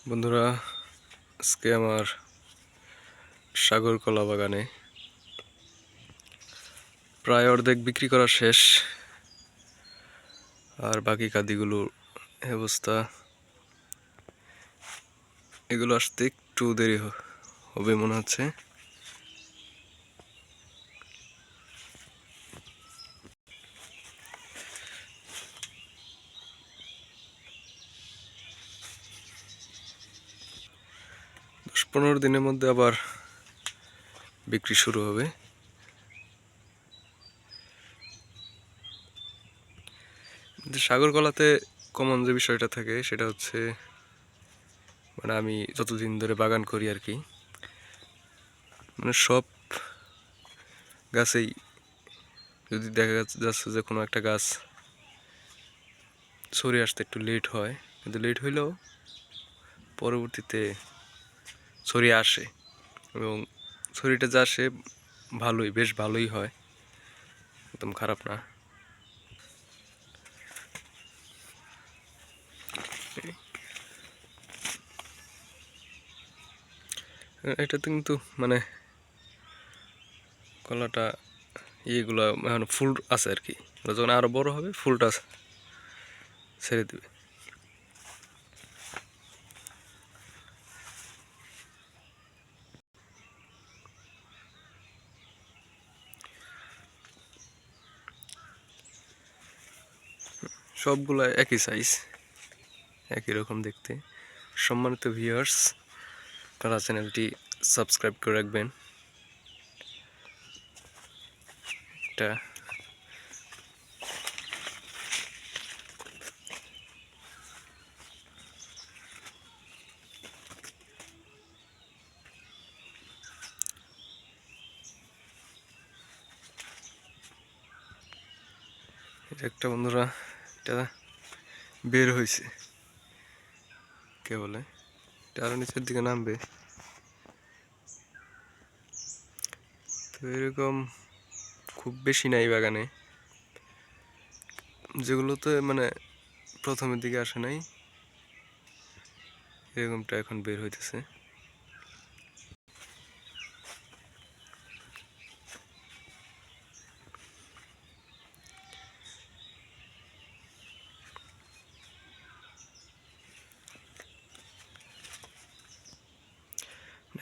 বন্ধুরা, আজকে আমার সাগর কলা বাগানে প্রায় অর্ধেক বিক্রি করা শেষ। আর বাকি কাদিগুলোর অবস্থা, এগুলো আসতে একটু দেরি হবে মনে হচ্ছে। 10-15 দিনের মধ্যে আবার বিক্রি শুরু হবে। সাগর কলাতে কমন যে বিষয়টা থাকে সেটা হচ্ছে, মানে আমি যতদিন ধরে বাগান করি আর কি, মানে সব গাছেই যদি দেখা যাচ্ছে যে কোনো একটা গাছ ছড়িয়ে আসতে একটু লেট হয়, কিন্তু লেট হইলেও পরবর্তীতে ছড়িয়ে আসে, এবং ছড়িটা যা আসে ভালোই, বেশ ভালোই হয়, একদম খারাপ না। এটাতে কিন্তু মানে কলাটা ইয়েগুলো এখন ফুল আছে আর কি, যখন আরো বড় হবে ফুলটা ছেড়ে দেবে। সবগুলা একই সাইজ, একই রকম দেখতে। সম্মানিত ভিউয়ার্স, তারা চ্যানেলটি সাবস্ক্রাইব করে রাখবেন। এটা একটা বন্ধুরা, এটা বের হয়েছে, কে বলে এটা আরো নিচের দিকে নামবে। তো এরকম খুব বেশি নাই বাগানে, যেগুলোতে মানে প্রথমের দিকে আসে নাই, এরকমটা এখন বের হইতেছে।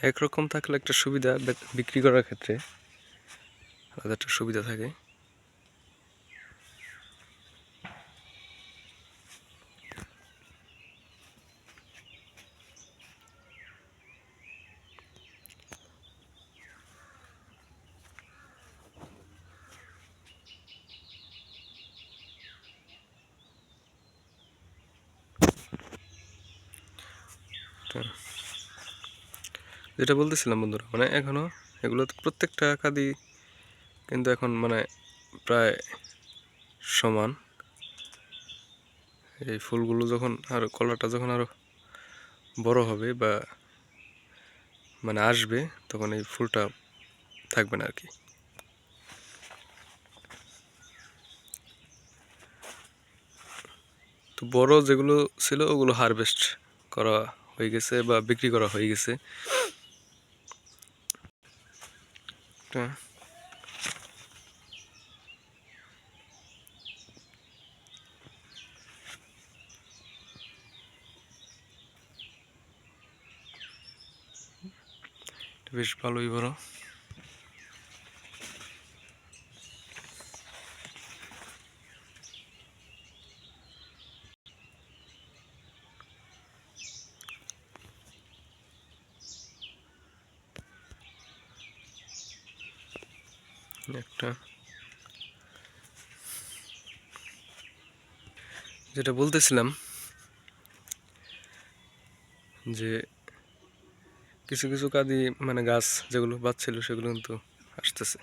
একরকম থাকলে একটা সুবিধা, বিক্রি করার ক্ষেত্রে আলাদা একটা সুবিধা থাকে। যেটা বলতেছিলাম বন্ধুরা, মানে এখনো এগুলো তো প্রত্যেকটা কাদি কিন্তু এখন মানে প্রায় সমান। এই ফুলগুলো যখন আর কলাটা যখন আরো বড় হবে বা মানে আসবে, তখন এই ফুলটা থাকবে না আর কি। তো বড় যেগুলো ছিল ওগুলো হারভেস্ট করা হয়ে গেছে বা বিক্রি করা হয়ে গেছে। বেশ ভালোই বড়। একটা যেটা বলতেছিলাম যে কিছু কিছু কাদি মানে গাছ যেগুলো বাচ্ছিল সেগুলো কিন্তু আসতেছে।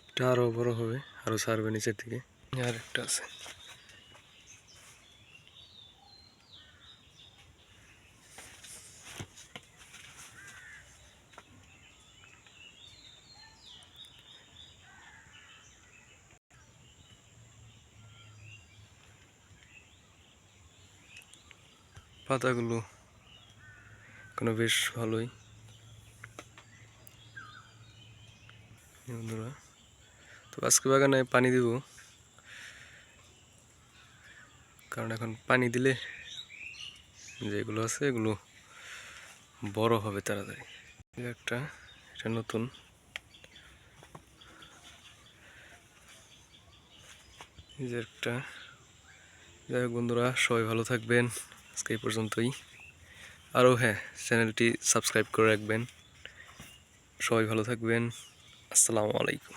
এটা আরো বড় হবে, আরো ছাড়বে নিচের দিকে। আর একটা আছে, পাতাগুলো কোনো বেশ ভালোই বন্ধুরা। তো আজকে বাগানে পানি দিব, কারণ এখন পানি দিলে যেগুলো আছে এগুলো বড় হবে তাড়াতাড়ি। এটা নতুন, এই যে একটা। যাই হোক বন্ধুরা, সবাই ভালো থাকবেন, আজকে এই পর্যন্তই। আরও হ্যাঁ, চ্যানেলটি সাবস্ক্রাইব করে রাখবেন। সবাই ভালো থাকবেন, আসসালামু আলাইকুম।